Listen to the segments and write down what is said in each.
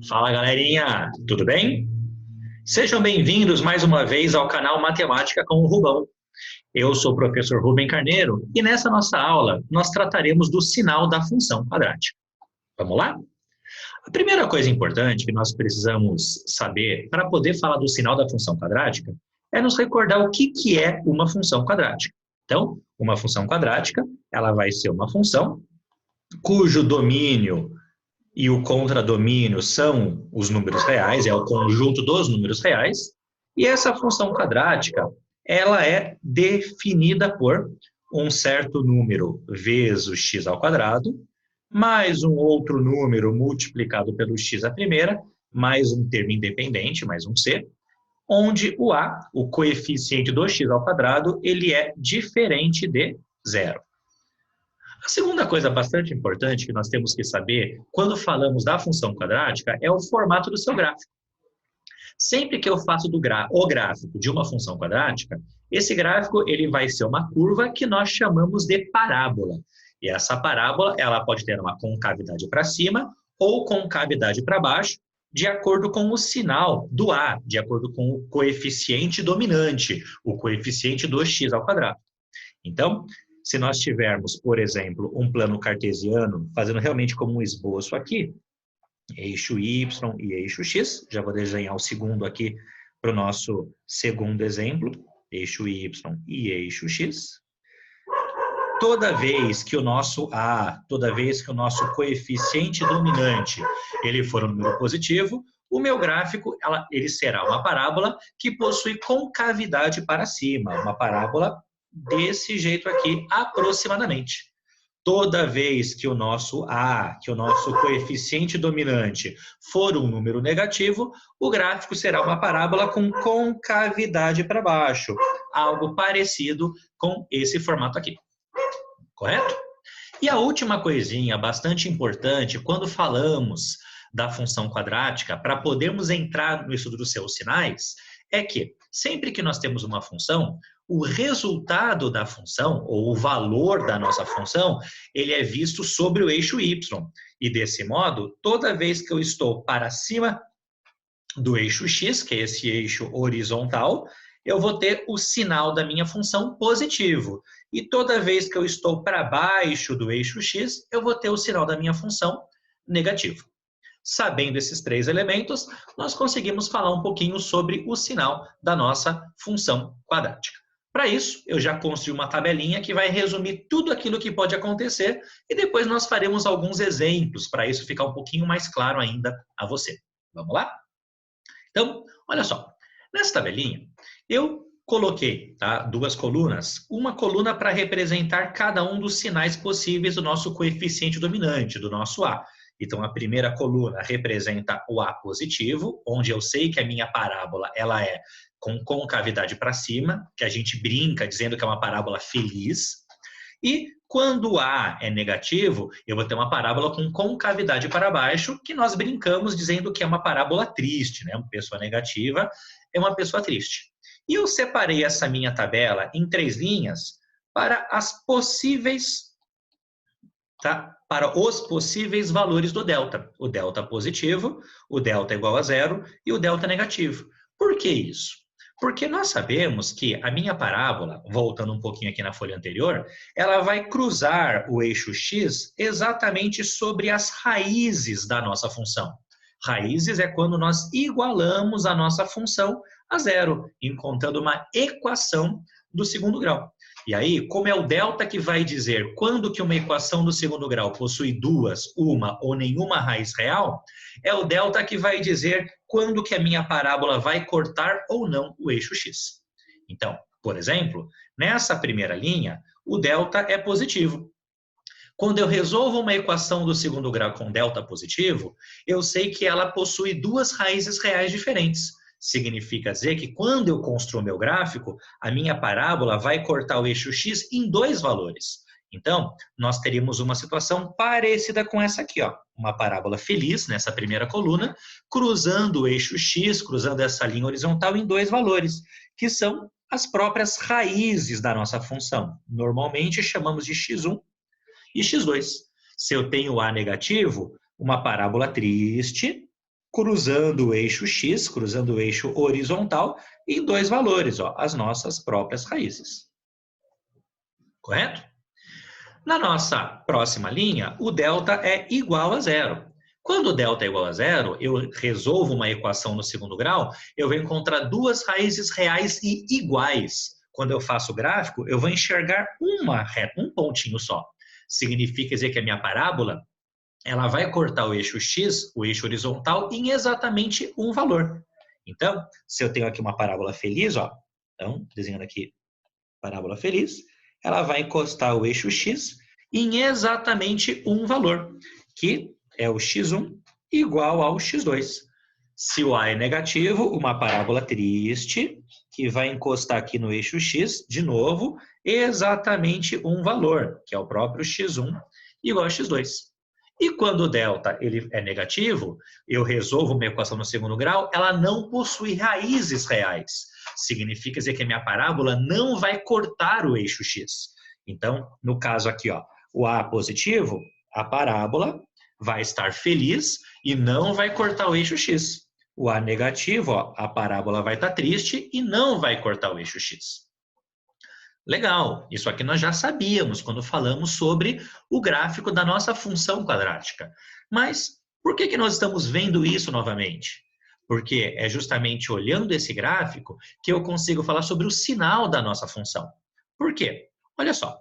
Fala, galerinha, tudo bem? Sejam bem-vindos mais uma vez ao canal Matemática com o Rubão. Eu sou o professor Rubem Carneiro e nessa nossa aula nós trataremos do sinal da função quadrática. Vamos lá? A primeira coisa importante que nós precisamos saber para poder falar do sinal da função quadrática é nos recordar o que é uma função quadrática. Então, uma função quadrática, ela vai ser uma função cujo domínio e o contradomínio são os números reais, é o conjunto dos números reais, e essa função quadrática, ela é definida por um certo número vezes o x ao quadrado, mais um outro número multiplicado pelo x à primeira, mais um termo independente, mais um c, onde o a, o coeficiente do x ao quadrado, ele é diferente de zero. A segunda coisa bastante importante que nós temos que saber quando falamos da função quadrática é o formato do seu gráfico. Sempre que eu faço o gráfico de uma função quadrática, esse gráfico ele vai ser uma curva que nós chamamos de parábola. E essa parábola ela pode ter uma concavidade para cima ou concavidade para baixo, de acordo com o sinal do A, de acordo com o coeficiente dominante, o coeficiente do x ao quadrado. Então, se nós tivermos, por exemplo, um plano cartesiano, fazendo realmente como um esboço aqui, eixo y e eixo x, já vou desenhar o segundo aqui para o nosso segundo exemplo, eixo y e eixo x. Toda vez que o nosso a, toda vez que o nosso coeficiente dominante ele for um número positivo, o meu gráfico ele será uma parábola que possui concavidade para cima, uma parábola desse jeito aqui, aproximadamente. Toda vez que o nosso A, que o nosso coeficiente dominante for um número negativo, o gráfico será uma parábola com concavidade para baixo, algo parecido com esse formato aqui. Correto? E a última coisinha bastante importante, quando falamos da função quadrática, para podermos entrar no estudo dos seus sinais, é que sempre que nós temos uma função, o resultado da função, ou o valor da nossa função, ele é visto sobre o eixo y. E desse modo, toda vez que eu estou para cima do eixo x, que é esse eixo horizontal, eu vou ter o sinal da minha função positivo. E toda vez que eu estou para baixo do eixo x, eu vou ter o sinal da minha função negativo. Sabendo esses três elementos, nós conseguimos falar um pouquinho sobre o sinal da nossa função quadrática. Para isso, eu já construí uma tabelinha que vai resumir tudo aquilo que pode acontecer e depois nós faremos alguns exemplos para isso ficar um pouquinho mais claro ainda a você. Vamos lá? Então, olha só. Nessa tabelinha, eu coloquei duas colunas. Uma coluna para representar cada um dos sinais possíveis do nosso coeficiente dominante, do nosso A. Então, a primeira coluna representa o A positivo, onde eu sei que a minha parábola ela é com concavidade para cima, que a gente brinca dizendo que é uma parábola feliz. E quando o A é negativo, eu vou ter uma parábola com concavidade para baixo, que nós brincamos dizendo que é uma parábola triste, né? Uma pessoa negativa é uma pessoa triste. E eu separei essa minha tabela em 3 linhas para as possíveis, para os possíveis valores do delta. O delta positivo, o delta igual a zero e o delta negativo. Por que isso? Porque nós sabemos que a minha parábola, voltando um pouquinho aqui na folha anterior, ela vai cruzar o eixo x exatamente sobre as raízes da nossa função. Raízes é quando nós igualamos a nossa função a zero, encontrando uma equação do segundo grau. E aí, como é o delta que vai dizer quando que uma equação do segundo grau possui duas, uma ou nenhuma raiz real, é o delta que vai dizer quando que a minha parábola vai cortar ou não o eixo x. Então, por exemplo, nessa primeira linha, o delta é positivo. Quando eu resolvo uma equação do segundo grau com delta positivo, eu sei que ela possui duas raízes reais diferentes. Significa dizer que quando eu construo meu gráfico, a minha parábola vai cortar o eixo x em 2 valores. Então, nós teríamos uma situação parecida com essa aqui, ó. Uma parábola feliz nessa primeira coluna, cruzando o eixo x, cruzando essa linha horizontal em 2 valores, que são as próprias raízes da nossa função. Normalmente chamamos de x1 e x2. Se eu tenho A negativo, uma parábola triste, cruzando o eixo x, cruzando o eixo horizontal, em dois valores, ó, as nossas próprias raízes. Correto? Na nossa próxima linha, o delta é igual a zero. Quando o delta é igual a zero, eu resolvo uma equação no segundo grau, eu vou encontrar duas raízes reais e iguais. Quando eu faço o gráfico, eu vou enxergar um pontinho só. Significa dizer que a minha parábola ela vai cortar o eixo x, o eixo horizontal, em exatamente um valor. Então, se eu tenho aqui uma parábola feliz, ó, então, desenhando aqui parábola feliz, ela vai encostar o eixo x em exatamente um valor, que é o x1 igual ao x2. Se o A é negativo, uma parábola triste, que vai encostar aqui no eixo x, de novo, exatamente um valor, que é o próprio x1 igual a x2. E quando o delta ele é negativo, eu resolvo uma equação no segundo grau, ela não possui raízes reais. Significa dizer que a minha parábola não vai cortar o eixo x. Então, no caso aqui, ó, o A positivo, a parábola vai estar feliz e não vai cortar o eixo x. O A negativo, ó, a parábola vai estar triste e não vai cortar o eixo x. Legal, isso aqui nós já sabíamos quando falamos sobre o gráfico da nossa função quadrática. Mas por que nós estamos vendo isso novamente? Porque é justamente olhando esse gráfico que eu consigo falar sobre o sinal da nossa função. Por quê? Olha só,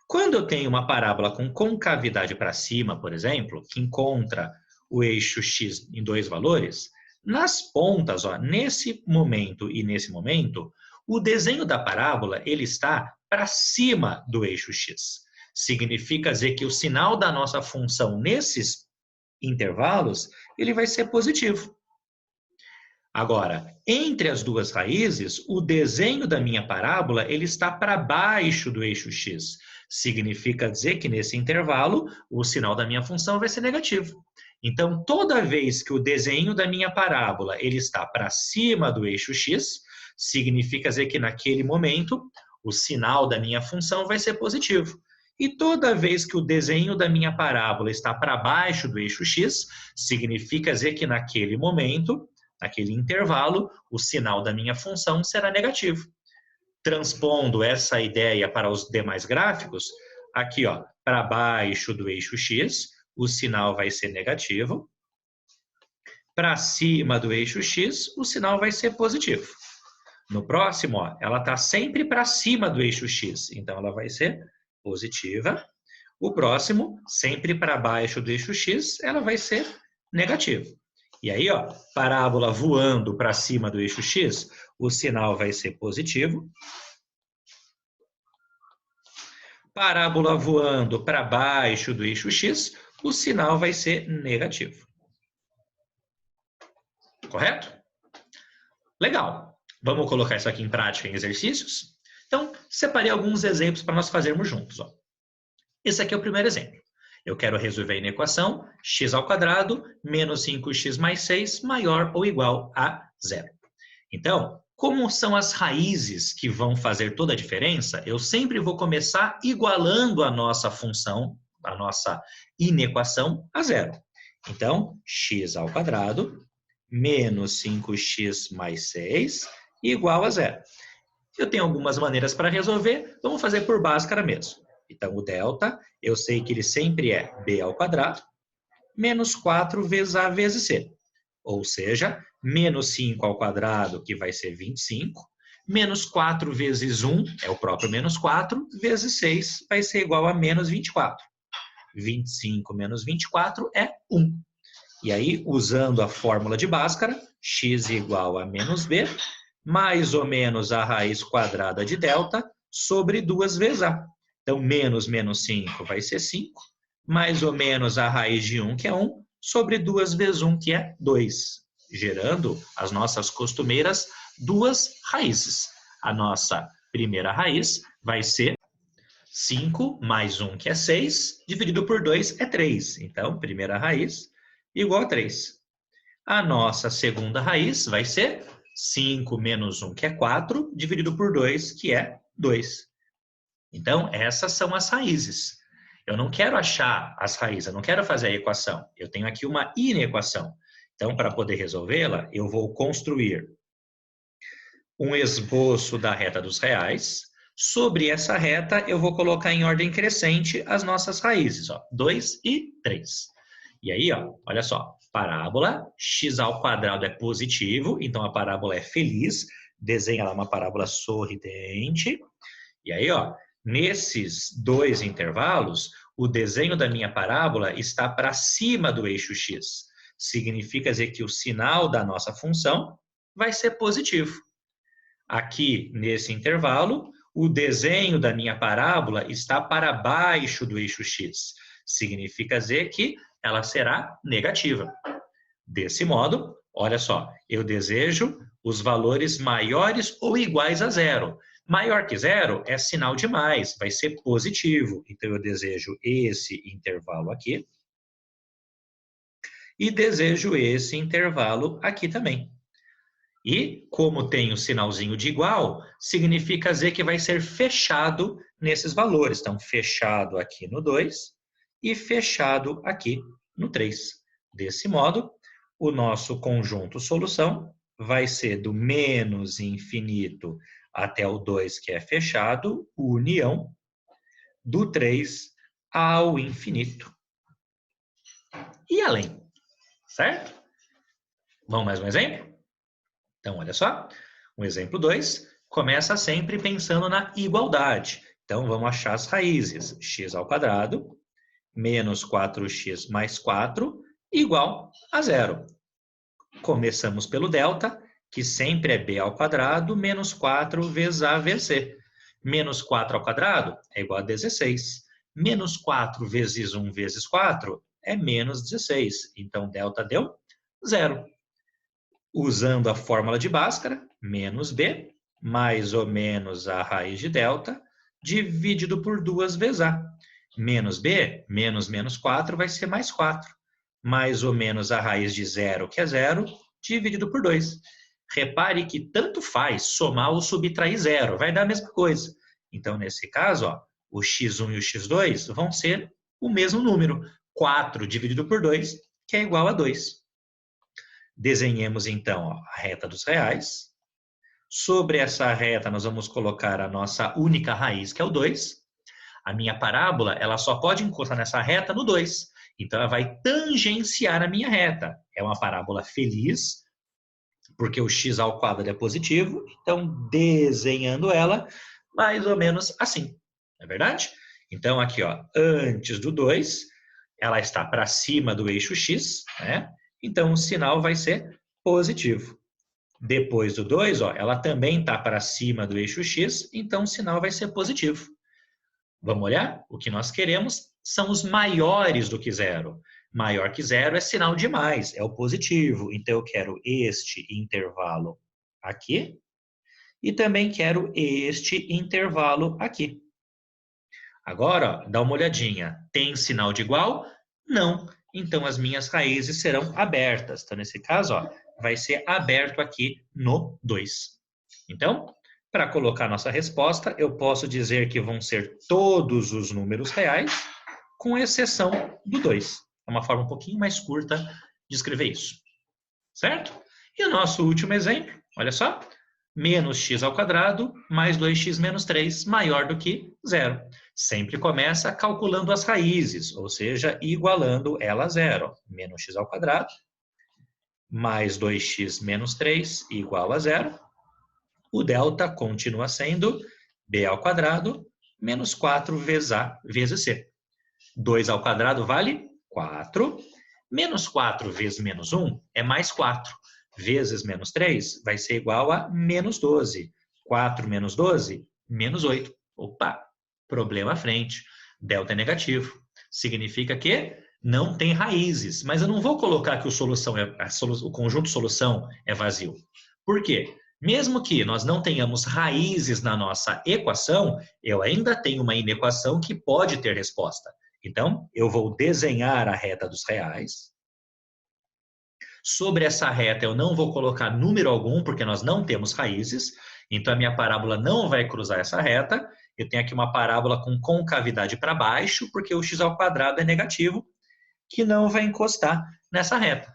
quando eu tenho uma parábola com concavidade para cima, por exemplo, que encontra o eixo x em dois valores, nas pontas, ó, nesse momento e nesse momento, o desenho da parábola ele está para cima do eixo x. Significa dizer que o sinal da nossa função nesses intervalos ele vai ser positivo. Agora, entre as duas raízes, o desenho da minha parábola ele está para baixo do eixo x. Significa dizer que nesse intervalo o sinal da minha função vai ser negativo. Então, toda vez que o desenho da minha parábola ele está para cima do eixo x, significa dizer que naquele momento o sinal da minha função vai ser positivo. E toda vez que o desenho da minha parábola está para baixo do eixo x, significa dizer que naquele momento, naquele intervalo, o sinal da minha função será negativo. Transpondo essa ideia para os demais gráficos, aqui, ó, para baixo do eixo x, o sinal vai ser negativo. Para cima do eixo x, o sinal vai ser positivo. No próximo, ó, ela está sempre para cima do eixo x, então ela vai ser positiva. O próximo, sempre para baixo do eixo x, ela vai ser negativa. E aí, ó, parábola voando para cima do eixo x, o sinal vai ser positivo. Parábola voando para baixo do eixo x, o sinal vai ser negativo. Correto? Legal. Vamos colocar isso aqui em prática em exercícios? Então, separei alguns exemplos para nós fazermos juntos. Ó. Esse aqui é o primeiro exemplo. Eu quero resolver a equação x² menos 5x mais 6 maior ou igual a zero. Então, como são as raízes que vão fazer toda a diferença, eu sempre vou começar igualando a nossa função, a nossa inequação a zero. Então, x² menos 5x mais 6 igual a zero. Eu tenho algumas maneiras para resolver, vamos fazer por Bhaskara mesmo. Então, o delta, eu sei que ele sempre é b² menos 4 vezes a vezes c. Ou seja, menos 5², que vai ser 25, menos 4 vezes 1, é o próprio menos 4, vezes 6 vai ser igual a menos 24. 25 menos 24 é 1. E aí, usando a fórmula de Bhaskara, x igual a menos b, mais ou menos a raiz quadrada de delta, sobre 2 vezes a. Então, menos 5 vai ser 5, mais ou menos a raiz de 1, que é 1, sobre 2 vezes 1, que é 2, gerando as nossas costumeiras duas raízes. A nossa primeira raiz vai ser 5 mais 1, que é 6, dividido por 2 é 3. Então, primeira raiz igual a 3. A nossa segunda raiz vai ser 5 menos 1, que é 4, dividido por 2, que é 2. Então, essas são as raízes. Eu não quero achar as raízes, eu não quero fazer a equação. Eu tenho aqui uma inequação. Então, para poder resolvê-la, eu vou construir um esboço da reta dos reais. Sobre essa reta, eu vou colocar em ordem crescente as nossas raízes, ó, 2 e 3. E aí, ó, olha só, parábola, x ao quadrado é positivo, então a parábola é feliz, desenha lá uma parábola sorridente. E aí, ó, nesses dois intervalos, o desenho da minha parábola está para cima do eixo x. Significa dizer que o sinal da nossa função vai ser positivo. Aqui, nesse intervalo, o desenho da minha parábola está para baixo do eixo x. Significa dizer que ela será negativa. Desse modo, olha só, eu desejo os valores maiores ou iguais a zero. Maior que zero é sinal de mais, vai ser positivo. Então, eu desejo esse intervalo aqui. E desejo esse intervalo aqui também. E, como tem o sinalzinho de igual, significa dizer que vai ser fechado nesses valores. Então, fechado aqui no 2 e fechado aqui no 3. Desse modo, o nosso conjunto solução vai ser do menos infinito até o 2, que é fechado, união, do 3 ao infinito. E além, certo? Vamos mais um exemplo? Então, olha só, o exemplo 2 começa sempre pensando na igualdade. Então, vamos achar as raízes. X ao quadrado menos 4x mais 4 igual a zero. Começamos pelo delta, que sempre é b ao quadrado menos 4 vezes a vezes c. Menos 4 ao quadrado é igual a 16. Menos 4 vezes 1 vezes 4 é menos 16. Então, delta deu zero. Usando a fórmula de Bhaskara, menos b, mais ou menos a raiz de delta, dividido por 2 vezes a. Menos b, menos menos 4, vai ser mais 4. Mais ou menos a raiz de zero, que é zero, dividido por 2. Repare que tanto faz somar ou subtrair zero, vai dar a mesma coisa. Então, nesse caso, ó, o x1 e o x2 vão ser o mesmo número. 4 dividido por 2, que é igual a 2. Desenhemos, então, a reta dos reais. Sobre essa reta, nós vamos colocar a nossa única raiz, que é o 2. A minha parábola, ela só pode encostar nessa reta no 2. Então, ela vai tangenciar a minha reta. É uma parábola feliz, porque o x ao quadrado é positivo. Então, desenhando ela, mais ou menos assim. Não é verdade? Então, aqui, ó, antes do 2, ela está para cima do eixo x, né? Então, o sinal vai ser positivo. Depois do 2, ó, ela também está para cima do eixo x, então o sinal vai ser positivo. Vamos olhar? O que nós queremos são os maiores do que zero. Maior que zero é sinal de mais, é o positivo. Então, eu quero este intervalo aqui e também quero este intervalo aqui. Agora, ó, dá uma olhadinha. Tem sinal de igual? Não. Então, as minhas raízes serão abertas. Então, nesse caso, ó, vai ser aberto aqui no 2. Então, para colocar nossa resposta, eu posso dizer que vão ser todos os números reais, com exceção do 2. É uma forma um pouquinho mais curta de escrever isso. Certo? E o nosso último exemplo, olha só. Menos x ao quadrado mais 2x menos 3 maior do que zero. Sempre começa calculando as raízes, ou seja, igualando ela a zero. Menos x ao quadrado mais 2x menos 3 igual a zero. O delta continua sendo b ao quadrado menos 4 vezes a vezes c. 2 ao quadrado vale 4. Menos 4 vezes menos 1 é mais 4. Vezes menos 3 vai ser igual a menos 12. 4 menos 12, menos 8. Opa, problema à frente. Delta é negativo. Significa que não tem raízes. Mas eu não vou colocar que o conjunto solução é vazio. Por quê? Mesmo que nós não tenhamos raízes na nossa equação, eu ainda tenho uma inequação que pode ter resposta. Então, eu vou desenhar a reta dos reais. Sobre essa reta, eu não vou colocar número algum, porque nós não temos raízes. Então, a minha parábola não vai cruzar essa reta. Eu tenho aqui uma parábola com concavidade para baixo, porque o x ao quadrado é negativo, que não vai encostar nessa reta.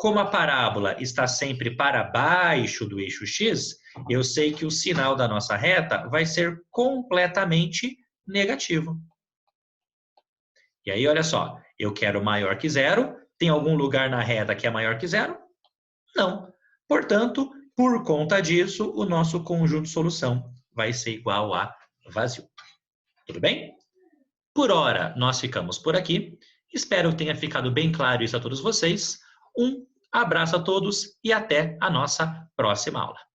Como a parábola está sempre para baixo do eixo x, eu sei que o sinal da nossa reta vai ser completamente negativo. E aí, olha só, eu quero maior que zero. Tem algum lugar na reta que é maior que zero? Não. Portanto, por conta disso, o nosso conjunto de solução vai ser igual a vazio. Tudo bem? Por hora, nós ficamos por aqui. Espero que tenha ficado bem claro isso a todos vocês. Um abraço a todos e até a nossa próxima aula.